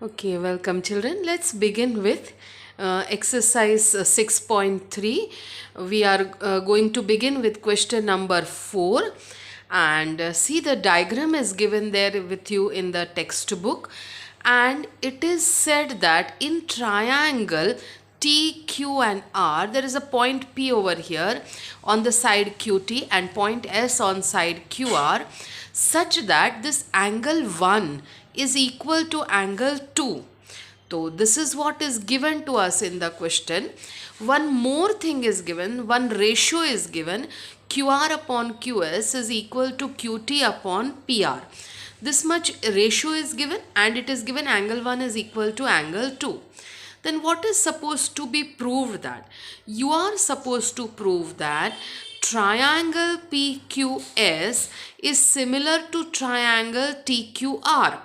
Okay, welcome children. Let's begin with exercise 6.3. We are going to begin with question number 4, and see, the diagram is given there with you in the textbook, and it is said that in triangle T, Q and R, there is a point P over here on the side QT and point S on side QR, such that this angle 1 is equal to angle 2. So this is what is given to us in the question. One more thing is given, one ratio is given, QR upon QS is equal to QT upon PR. This much ratio is given, and it is given angle 1 is equal to angle 2. Then what is supposed to be proved? That you are supposed to prove that triangle PQS is similar to triangle TQR.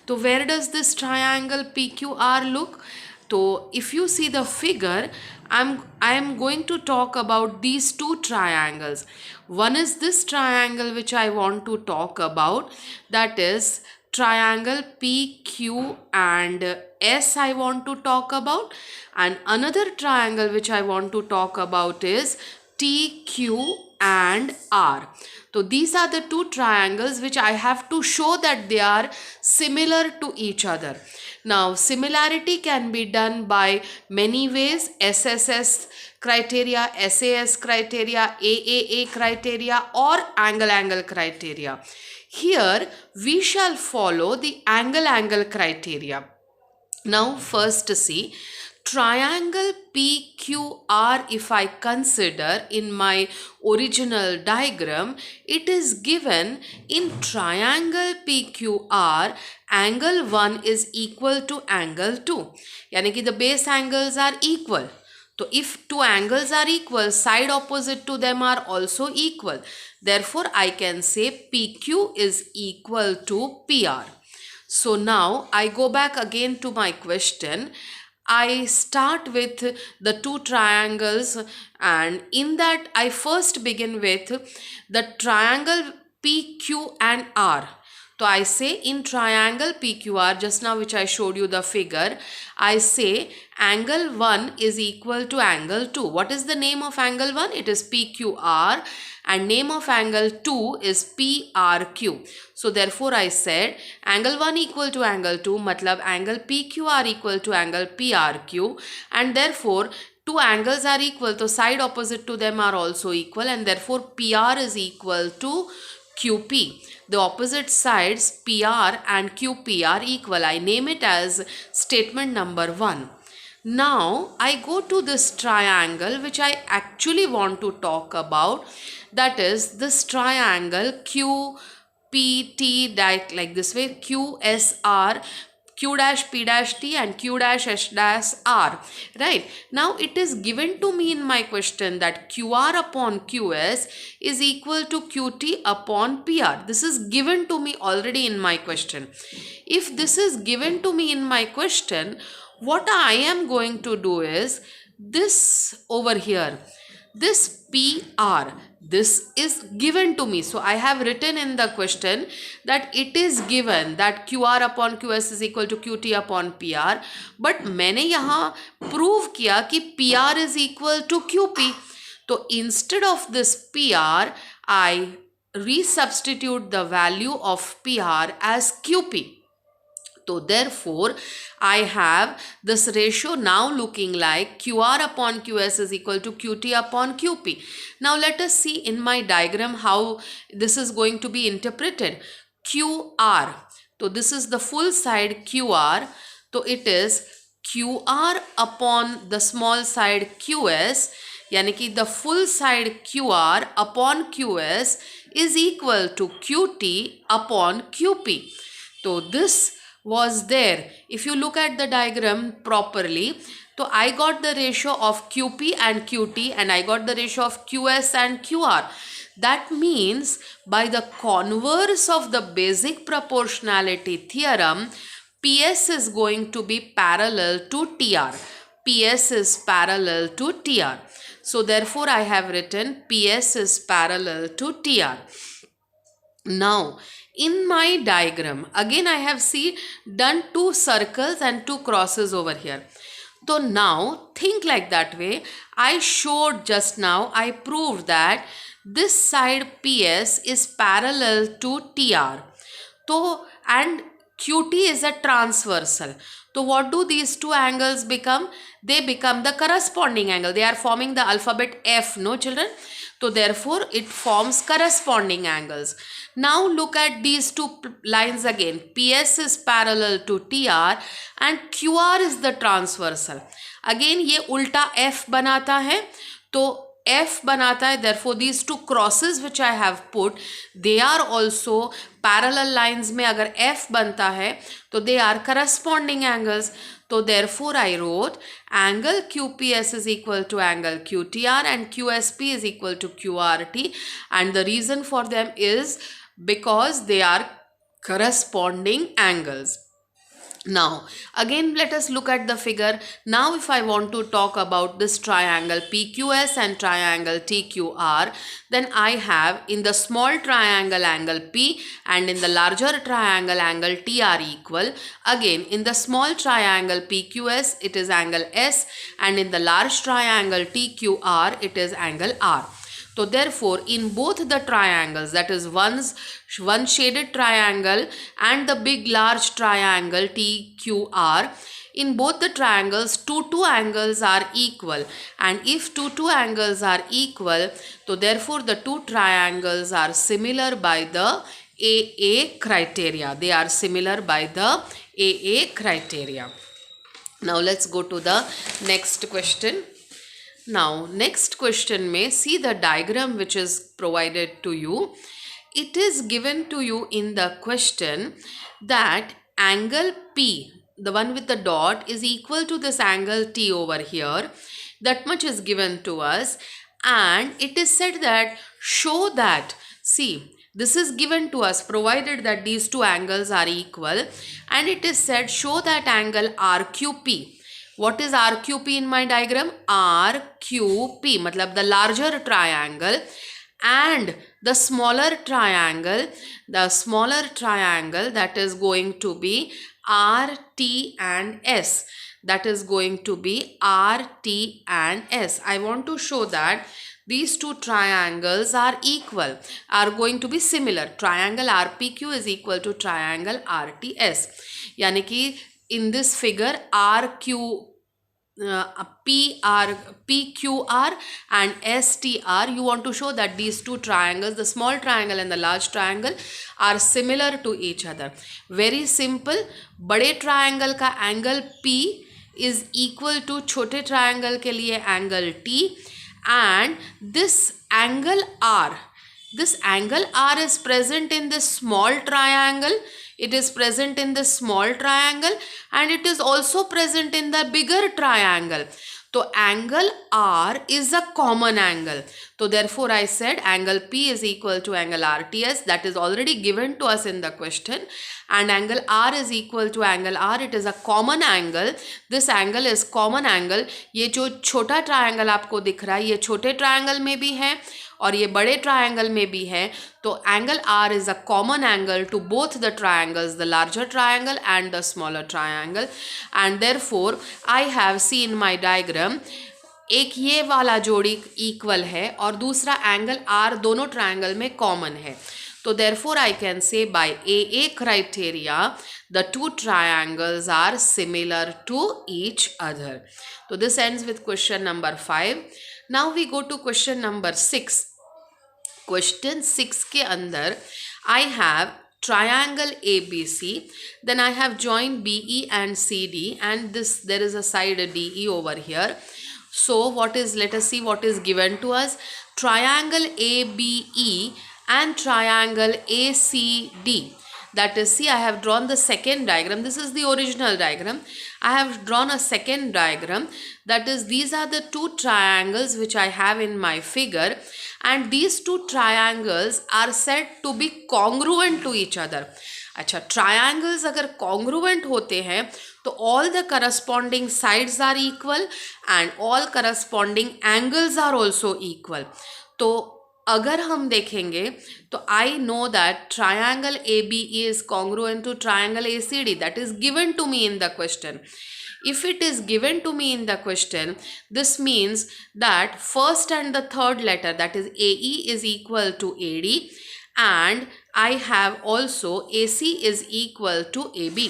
So where does this triangle PQR look? So if you see the figure, I am going to talk about these two triangles. One is this triangle which I want to talk about, that is triangle PQ and S I want to talk about, and another triangle which I want to talk about is TQ and R. So these are the two triangles which I have to show that they are similar to each other. Now similarity can be done by many ways: SSS criteria, SAS criteria, AAA criteria, or angle criteria. Here we shall follow the angle criteria. Now first see, triangle PQR, if I consider in my original diagram, it is given in triangle PQR, angle 1 is equal to angle 2. Yani ki the base angles are equal. So if two angles are equal, side opposite to them are also equal. Therefore, I can say PQ is equal to PR. So now I go back again to my question. I start with the two triangles, and in that I first begin with the triangle PQ and R. So I say in triangle PQR, just now which I showed you the figure, I say angle 1 is equal to angle 2. What is the name of angle 1? It is PQR, and name of angle 2 is PRQ. So therefore I said angle 1 equal to angle 2, matlab angle PQR equal to angle PRQ, and therefore two angles are equal, so side opposite to them are also equal, and therefore PR is equal to QP. The opposite sides PR and QP are equal. I name it as statement number 1. Now I go to this triangle which I actually want to talk about, that is this triangle QPT, like this way, QSR, Q dash P dash T and Q dash S dash R. Right. Now it is given to me in my question that QR upon QS is equal to QT upon PR. This is given to me already in my question. If this is given to me in my question, what I am going to do is this over here, this PR, this is given to me. So I have written in the question that it is given that QR upon QS is equal to QT upon PR. But मैंने यहाँ prove किया कि PR is equal to QP. So instead of this PR, I resubstitute the value of PR as QP. So therefore, I have this ratio now looking like QR upon QS is equal to QT upon QP. Now let us see in my diagram how this is going to be interpreted. QR. So this is the full side QR. So it is QR upon the small side QS. Yani ki the full side QR upon QS is equal to QT upon QP. So this was there. If you look at the diagram properly, so I got the ratio of QP and QT, and I got the ratio of QS and QR. That means by the converse of the basic proportionality theorem, PS is going to be parallel to TR. PS is parallel to TR. So therefore I have written PS is parallel to TR. Now, In my diagram, again I have done two circles and two crosses over here. So now think like that way. I showed just now, I proved that this side PS is parallel to TR. So, and QT is a transversal. So what do these two angles become? They become the corresponding angle. They are forming the alphabet F, no children? So therefore it forms corresponding angles. Now look at these two lines again. PS is parallel to TR and QR is the transversal. Again ये उल्टा F बनाता है, तो F बनाता है. Therefore these two crosses which I have put, they are also parallel lines में अगर F बनता है तो they are corresponding angles. So therefore I wrote angle QPS is equal to angle QTR and QSP is equal to QRT, and the reason for them is because they are corresponding angles. Now again let us look at the figure. Now if I want to talk about this triangle PQS and triangle TQR, then I have in the small triangle angle P and in the larger triangle angle TR equal. Again in the small triangle PQS it is angle S, and in the large triangle TQR it is angle R. So therefore in both the triangles, that is one shaded triangle and the big large triangle TQR, in both the triangles two angles are equal, and if two angles are equal, so therefore the two triangles are similar by the AA criteria. They are similar by the AA criteria. Now let's go to the next question. Now next question may see the diagram which is provided to you. It is given to you in the question that angle P, the one with the dot, is equal to this angle T over here. That much is given to us, and it is said that show that, see, this is given to us provided that these two angles are equal, and it is said show that angle RQP. What is RQP in my diagram? RQP matlab the larger triangle and the smaller triangle that is going to be RT and S. That is going to be RT and S. I want to show that these two triangles are equal, are going to be similar. Triangle RPQ is equal to triangle RTS. Yani ki in this figure PQR and STR, you want to show that these two triangles, the small triangle and the large triangle, are similar to each other. Very simple. बड़े triangle का angle P is equal to छोटे triangle के लिए angle T, and this angle R is present in this small triangle. It is present in the small triangle and it is also present in the bigger triangle. So angle R is a common angle. So therefore I said angle P is equal to angle RTS. That is already given to us in the question. And angle R is equal to angle R. It is a common angle. This angle is common angle. ये जो छोटा triangle आपको दिख रहा है, ये छोटे triangle में भी है और ये बड़े triangle में भी है. तो angle R is a common angle to both the triangles, the larger triangle and the smaller triangle. And therefore I have seen my diagram, एक ये वाला जोड़ी इक्वल है और दूसरा एंगल R दोनों ट्रायंगल में कॉमन है. तो therefore I can say by AA criteria the two triangles are similar to each other. So this ends with question number 5. Now we go to question number 6. Question 6 के अंदर I have triangle ABC, then I have joined BE and CD, and this there is a side DE over here. So what is, let us see what is given to us. Triangle ABE and triangle ACD. That is, see, I have drawn the second diagram. This is the original diagram. I have drawn a second diagram. That is, these are the two triangles which I have in my figure. And these two triangles are said to be congruent to each other. अच्छा, triangles अगर congruent होते हैं तो all the corresponding sides are equal and all corresponding angles are also equal. तो अगर हम देखेंगे तो I know that triangle A B E is congruent to triangle A C D, that is given to me in the question. If it is given to me in the question, this means that first and the third letter, that is AE, is equal to AD, and I have also AC is equal to AB.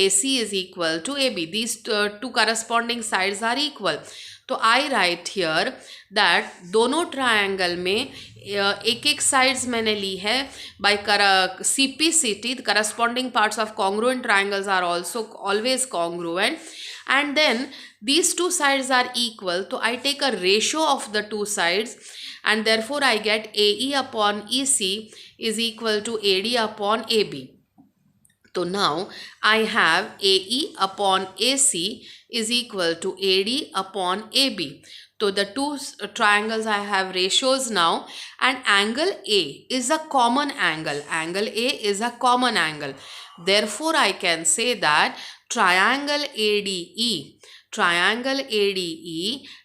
AC is equal to AB. These two corresponding sides are equal. तो I write here that दोनों triangle में एक एक sides मैंने ली है बाय CPCT. The corresponding parts of congruent triangles are also always congruent, and then these two sides are equal, so I take a ratio of the two sides, and therefore I get AE upon EC is equal to AD upon AB. So now I have AE upon AC is equal to AD upon AB. So the two triangles I have ratios now, and angle A is a common angle. Angle A is a common angle. Therefore I can say that triangle ADE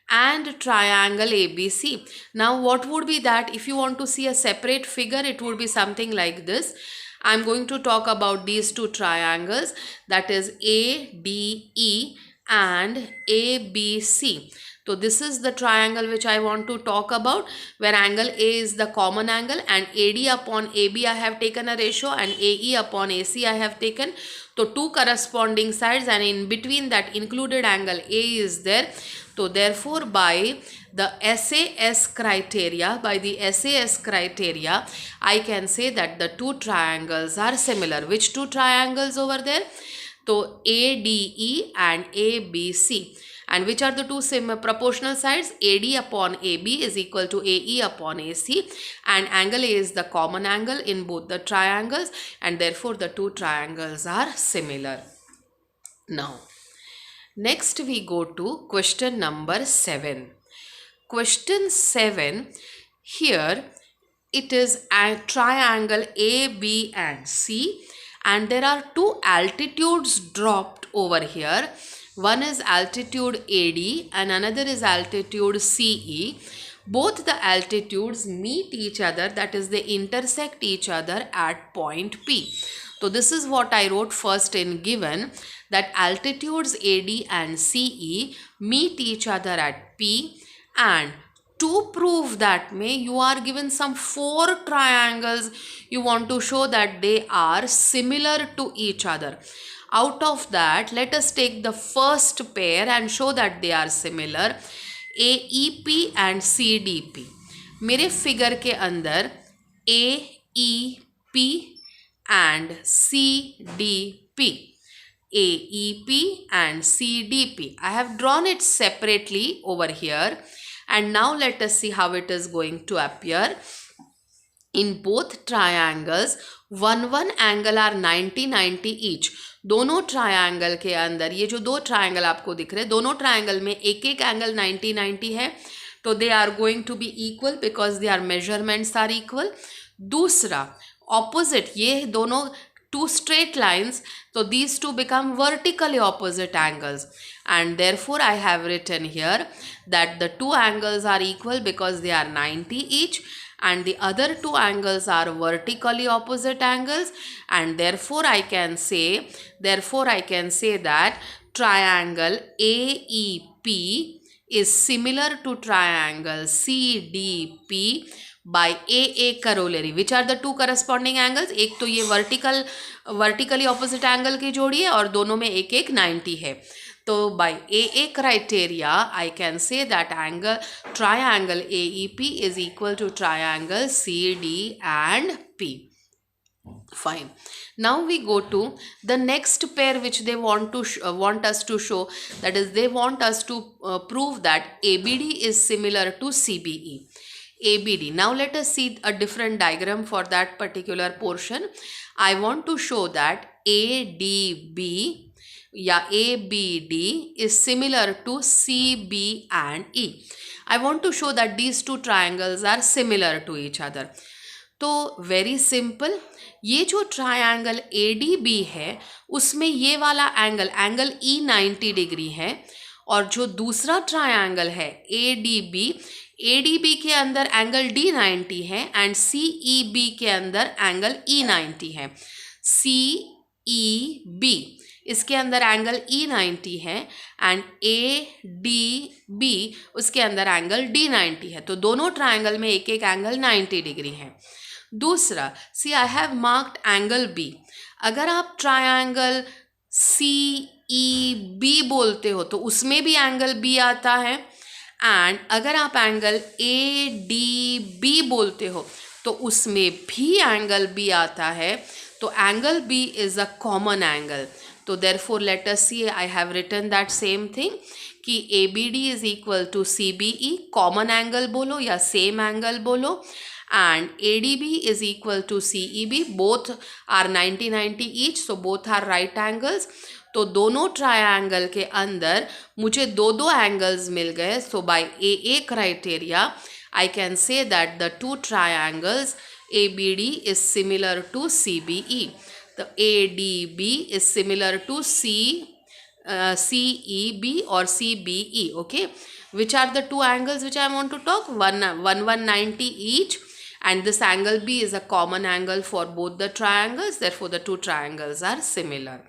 and triangle ABC. Now what would be that? If you want to see a separate figure, it would be something like this. I'm going to talk about these two triangles, that is ADE and ABC. So this is the triangle which I want to talk about, where angle A is the common angle, and AD upon AB I have taken a ratio, and AE upon AC I have taken. So two corresponding sides, and in between that included angle A is there. So therefore by the SAS criteria, I can say that the two triangles are similar. Which two triangles over there? So ADE and ABC. And which are the two proportional sides? AD upon AB is equal to AE upon AC, and angle A is the common angle in both the triangles, and therefore the two triangles are similar. Now, next we go to question number 7. Question 7, here it is a triangle A, B and C, and there are two altitudes dropped over here. One is altitude AD and another is altitude CE. Both the altitudes meet each other, that is they intersect each other at point P. So this is what I wrote first in given, that altitudes AD and CE meet each other at P, and to prove that you are given some 4 triangles. You want to show that they are similar to each other. Out of that, let us take the first pair and show that they are similar, AEP and CDP. मेरे figure के अंदर AEP and CDP, AEP and CDP. I have drawn it separately over here, and now let us see how it is going to appear. In both triangles, one angle are 90-90 each. दोनों triangle के अंदर ये जो दो triangle आपको दिख रहे हैं, दोनों ट्रायंगल में एक एक एंगल 90-90 है, तो they are going to be equal because their measurements are equal. दूसरा ऑपोजिट, ये दोनों two straight lines, so these two become vertically opposite angles, and therefore I have written here that the two angles are equal because they are 90 each, and the other two angles are vertically opposite angles, and therefore I can say that triangle AEP is similar to triangle CDP by AA corollary. Which are the two corresponding angles? एक तो ये vertically opposite angle की जोड़ी है और दोनों में एक एक 90 है. तो by AA criteria I can say that triangle AEP is equal to triangle CD and P. Fine. Now we go to the next pair which they want us to show, that is they want us to prove that ABD is similar to CBE. ABD. Now let us see a different diagram for that particular portion. I want to show that ADB ABD is similar to CB and E. I want to show that these two triangles are similar to each other. तो very simple, ये जो triangle ADB है उसमें ये वाला angle E 90 degree है और जो दूसरा ट्रायंगल है ADB के अंदर एंगल D90 है एंड CEB के अंदर एंगल E90 है। CEB इसके अंदर एंगल E90 है एंड ADB उसके अंदर एंगल D90 है। तो दोनों ट्रायंगल में एक एक एंगल 90 डिग्री है। दूसरा, see I have marked angle B। अगर आप ट्रायंगल CEB बोलते हो तो उसमें भी एंगल B आता है एंड अगर आप एंगल ADB बोलते हो तो उसमें भी एंगल B आता है। तो angle B is a common angle. तो therefore let us see, I have written that same thing कि ABD is equal to CBE, common angle बोलो या सेम एंगल बोलो, and ADB is equal to CEB, both are 90-90 each, so both are right angles। तो दोनों triangle के अंदर मुझे दो दो एंगल्स मिल गए। So by AA criteria I can say that the two triangles ABD is similar to CBE. The ADB is similar to CEB or CBE. Okay, which are the two angles which I want to talk? 190 each, and this angle B is a common angle for both the triangles. Therefore, the two triangles are similar.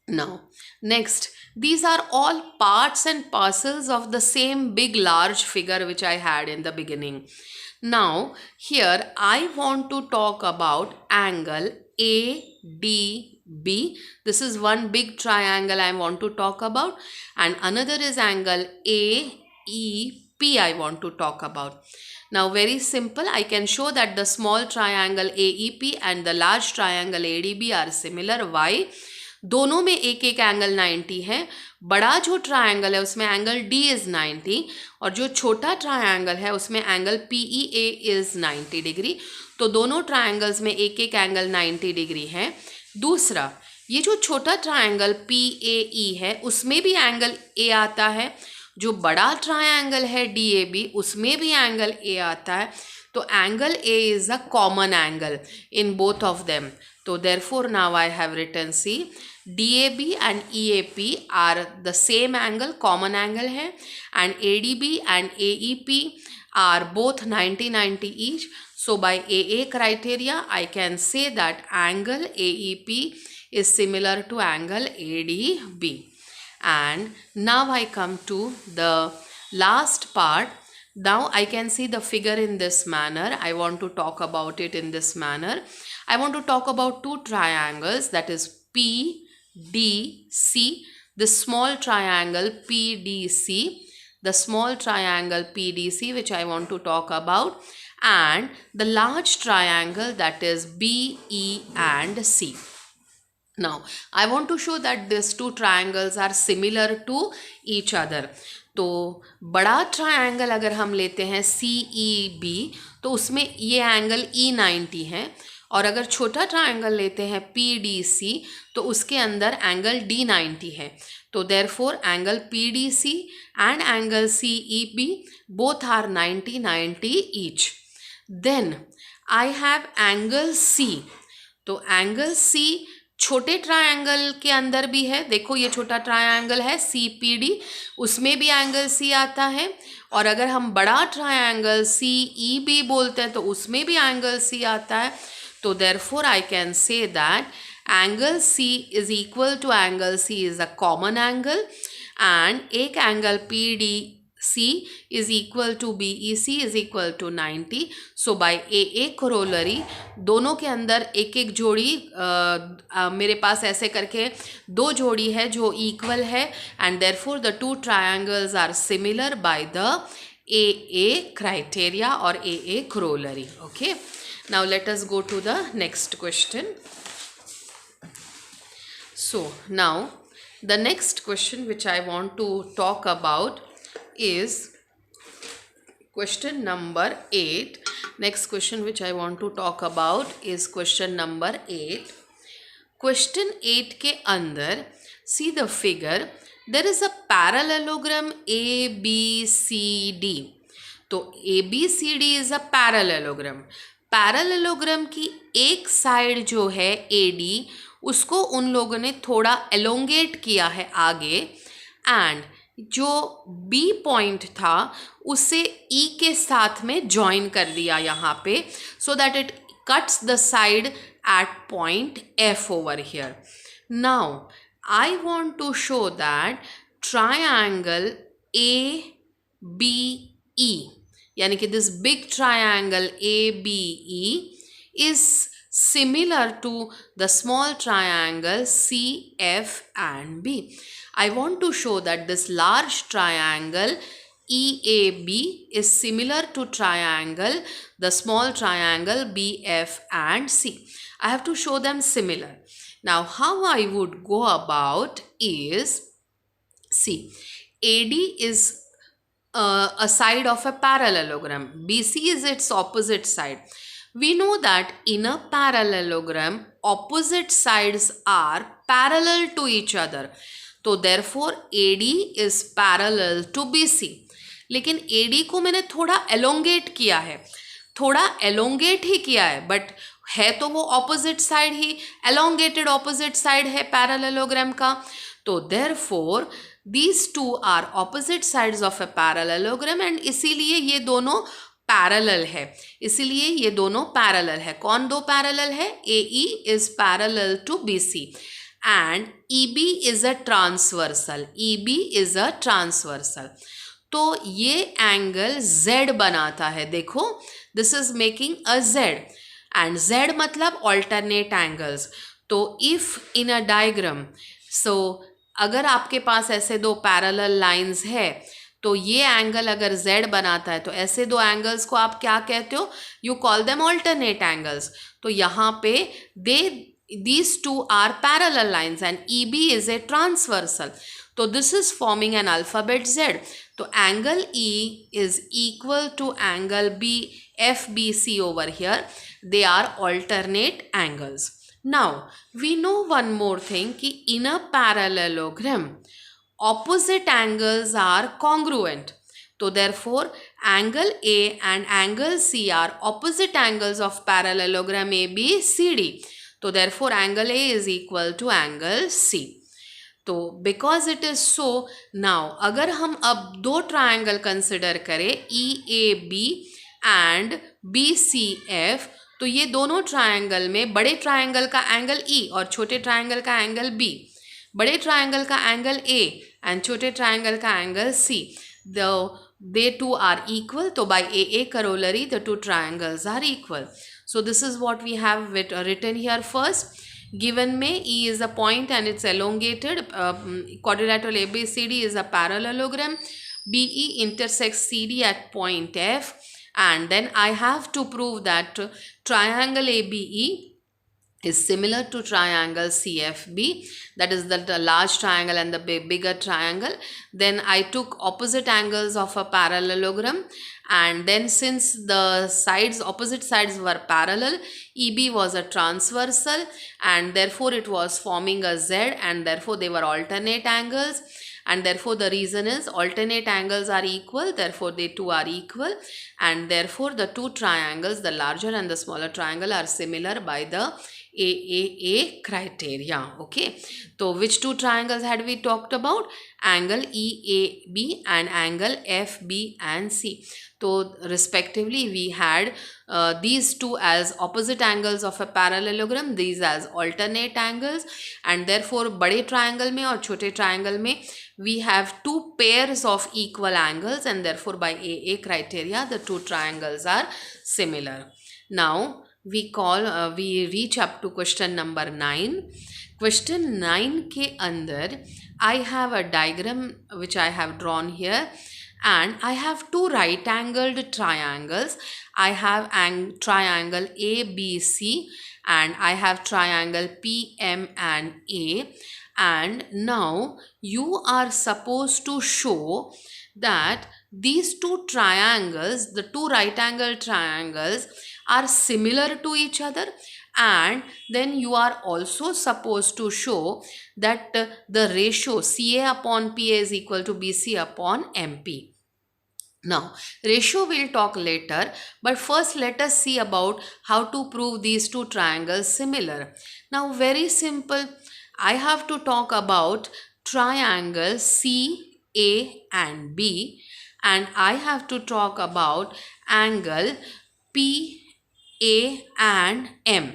Now, next, these are all parts and parcels of the same big large figure which I had in the beginning. Now, here I want to talk about angle ADB. This is one big triangle I want to talk about, and another is angle AEP I want to talk about. Now, very simple, I can show that the small triangle AEP and the large triangle ADB are similar. Why? दोनों में एक एक angle 90 है। बड़ा जो triangle है उसमें angle D is 90 और जो छोटा ट्रायंगल है उसमें एंगल PEA इज़ 90 डिग्री। तो दोनों ट्रायंगल्स में एक एक एंगल 90 डिग्री है। दूसरा, ये जो छोटा ट्रायंगल PAE है उसमें भी एंगल A आता है। जो बड़ा ट्रायंगल है DAB उसमें भी एंगल A आता है। तो angle A is a common angle in both of them. तो therefore now I have written, see, DAB and EAP are the same angle, common angle है, and ADB and AEP are both 90-90 each. So by AA criteria, I can say that angle AEP is similar to angle ADB. And now I come to the last part. Now I can see the figure in this manner. I want to talk about it in this manner. I want to talk about two triangles, that is PDC, the small triangle PDC, the small triangle PDC which I want to talk about, and the large triangle that is BE and C. Now, I want to show that these two triangles are similar to each other. तो बड़ा triangle अगर हम लेते हैं CEB तो उसमें ये angle E90 है, और अगर छोटा ट्रायंगल लेते हैं PDC तो उसके अंदर एंगल D90 है। तो therefore angle PDC and angle CEB both are 90-90 each. Then I have angle C. तो एंगल C छोटे ट्रायंगल के अंदर भी है। देखो ये छोटा ट्रायंगल है CPD, उसमें भी एंगल C आता है, और अगर हम बड़ा ट्रायंगल CEB बोलते हैं तो उसमें भी एंगल C आता है। तो therefore I can say that angle C is equal to angle C is a common angle, and एक angle PDC is equal to BEC is equal to 90. So by AA corollary दोनों के अंदर एक एक जोड़ी मेरे पास ऐसे करके दो जोड़ी है जो इक्वल है, and therefore the two triangles are similar by the AA criteria or AA corollary. Okay. Now let us go to the next question. So now the next question which I want to talk about is question number 8. Next question which I want to talk about is question number 8. Question 8 के अंदर, see the figure, there is a parallelogram ABCD. तो ABCD is a parallelogram. Parallelogram की एक side जो है AD उसको उन लोगों ने थोड़ा एलोंगेट किया है आगे, एंड जो B पॉइंट था उसे E के साथ में ज्वाइन कर दिया यहाँ पे, so that it cuts the side at point F over here. Now, I want to show that triangle ABE, यानी कि this big triangle ABE is similar to the small triangle CF and B. I want to show that this large triangle EAB is similar to triangle, the small triangle BF and C. I have to show them similar. Now, how I would go about is, see, AD is a side of a parallelogram. BC is its opposite side. We know that in a parallelogram, opposite sides are parallel to each other. तो therefore AD is parallel to BC. लेकिन AD को मैंने थोड़ा elongate किया है, थोड़ा elongate ही किया है, बट है तो वो opposite side ही, elongated opposite side है parallelogram का. तो therefore these two are opposite sides of a parallelogram and इसीलिए ये दोनों पैरेलल है, इसीलिए ये दोनों पैरेलल है. कौन दो पैरेलल है? AE is parallel to BC and EB is a transversal. EB is a transversal. तो ये एंगल Z बनाता है. देखो, this is making a Z and Z मतलब alternate angles. तो if in a diagram, so अगर आपके पास ऐसे दो पैरेलल लाइंस है तो ये एंगल अगर Z बनाता है तो ऐसे दो एंगल्स को आप क्या कहते हो? You call them alternate angles. तो यहाँ पे these two are parallel lines and EB is a transversal. So this is forming an alphabet Z. So angle E is equal to angle FBC over here. They are alternate angles. Now we know one more thing कि in a parallelogram opposite angles are congruent. So therefore angle A and angle C are opposite angles of parallelogram ABCD. So therefore angle A is equal to angle C. तो because it is so, now अगर हम अब दो triangle consider करें EAB and BCF, तो ये दोनों triangle में बड़े ट्रायंगल का एंगल E और छोटे ट्रायंगल का एंगल B, बड़े ट्रायंगल का एंगल A एंड छोटे ट्रायंगल का angle C, they two are equal. तो by AA corollary the two triangles are equal. So this is what we have written here first. Given में E is a point and it's elongated. Quadrilateral ABCD is a parallelogram. BE intersects CD at point F. And then I have to prove that triangle ABE is similar to triangle CFB, that is the large triangle and the bigger triangle. Then I took opposite angles of a parallelogram, and then since the opposite sides were parallel, EB was a transversal and therefore it was forming a Z, and therefore they were alternate angles. And therefore the reason is alternate angles are equal, therefore they two are equal, and therefore the two triangles, the larger and the smaller triangle, are similar by the AAA criteria. Okay, so which two triangles had we talked about? Angle EAB and angle FB and C. So respectively we had these two as opposite angles of a parallelogram, these as alternate angles, and therefore बड़े triangle में और छोटे triangle में we have two pairs of equal angles, and therefore by AA criteria the two triangles are similar. Now we reach up to question number 9. Question 9 के अंदर I have a diagram which I have drawn here, and I have two right angled triangles. I have triangle ABC and I have triangle PM and A. And now you are supposed to show that these two triangles, the two right angle triangles, are similar to each other, and then you are also supposed to show that the ratio CA upon PA is equal to BC upon MP. Now, ratio we'll talk later, but first let us see about how to prove these two triangles similar. Now, very simple. I have to talk about triangle CA and B, and I have to talk about angle PA and M.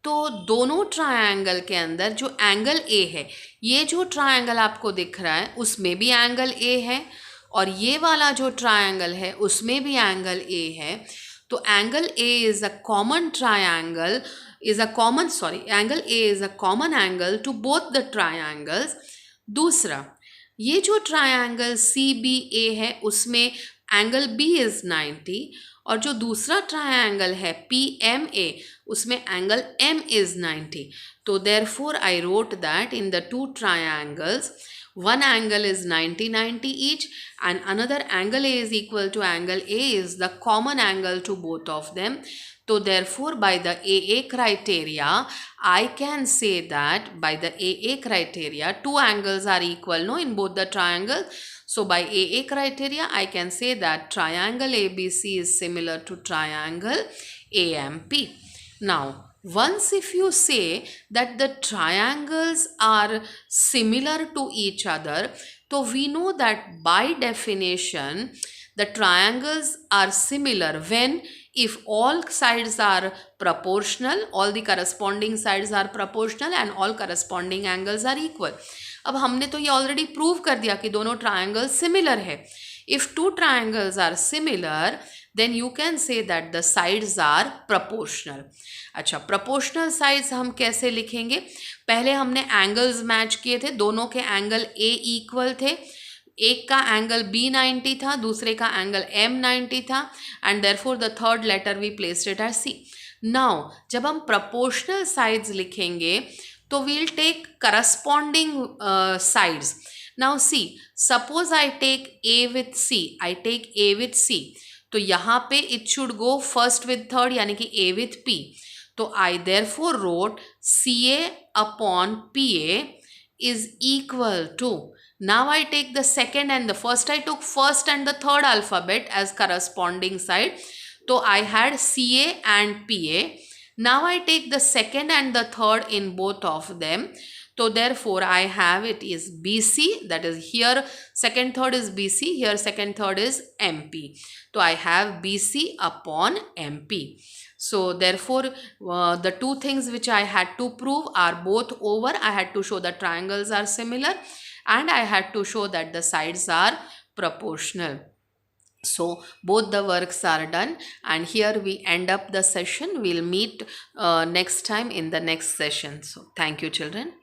तो दोनों triangle के अंदर जो angle A है, ये जो triangle आपको दिख रहा है उसमें भी एंगल ए है, और ये वाला जो ट्रायंगल है उसमें भी एंगल ए है. तो angle A is a common triangle, angle A is a common angle to both the triangles. दूसरा, ये जो ट्रायंगल सी बी ए है उसमें एंगल बी इज 90, और जो दूसरा ट्रायंगल है पी एम ए उसमें एंगल एम इज 90. तो therefore I wrote that in the two triangles one angle is 90 each, and another angle A is equal to angle A is the common angle to both of them. So therefore by the AA criteria I can say that by the AA criteria two angles are equal, no, in both the triangles. So by AA criteria I can say that triangle ABC is similar to triangle AMP. Now once if you say that the triangles are similar to each other, so we know that by definition the triangles are similar when if all sides are proportional, all the corresponding sides are proportional and all corresponding angles are equal. अब हमने तो ये already prove कर दिया कि दोनों triangle similar है. If two triangles are similar, then you can say that the sides are proportional. अच्छा, proportional sides हम कैसे लिखेंगे? पहले हमने एंगल्स मैच किए थे, दोनों के एंगल A इक्वल थे. एक का एंगल B 90 था, दूसरे का एंगल M 90 था, and therefore the third letter we placed it as C. नाउ जब हम proportional sides लिखेंगे तो we'll take corresponding sides. Now see, suppose I take A with C, I take A with C, तो यहाँ पे it should go first with third, यानी कि A with P. तो I therefore wrote CA upon PA is equal to, now I take the second and the first, I took first and the third alphabet as corresponding side. So I had CA and PA. Now I take the second and the third in both of them. So therefore I have it is BC, that is here second third is BC, here second third is MP. So I have BC upon MP. So therefore the two things which I had to prove are both over. I had to show the triangles are similar and I had to show that the sides are proportional. So both the works are done, and here we end up the session. We'll meet next time in the next session. So thank you, children.